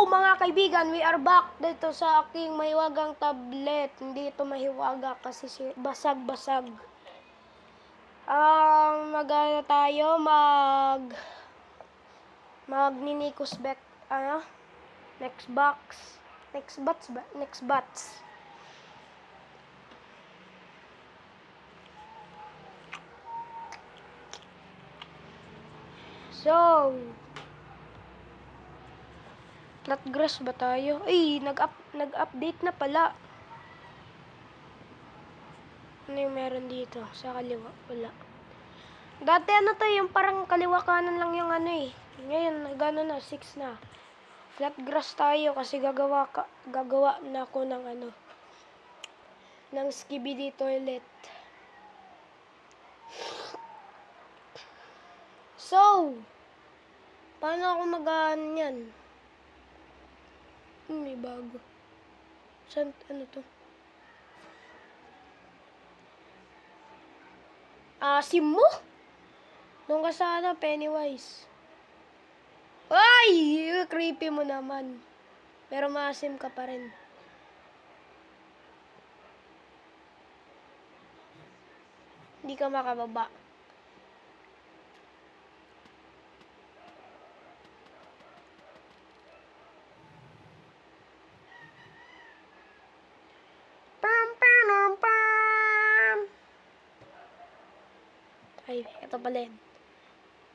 Mga kaibigan, we are back dito sa aking mahiwagang tablet. Hindi ito mahiwaga kasi basag-basag. Mag-ano tayo, magninikos back, next bats. So, flatgrass ba tayo? Ay, nag-update na pala. Ano yung meron dito? Sa kaliwa, wala. Dati ano to, yung parang kaliwa kanan lang yung ano eh. Ngayon, gano'n na, 6 na. Flatgrass tayo kasi gagawa na ako ng ano, ng skibidi toilet. So, paano ako mag-ano yan? May bago. Saan, ano to? Asim mo? Nung ka sana, Pennywise. Ay! Creepy mo naman. Pero maasim ka pa rin. Hindi ka makababa. Ay, ito pala yun.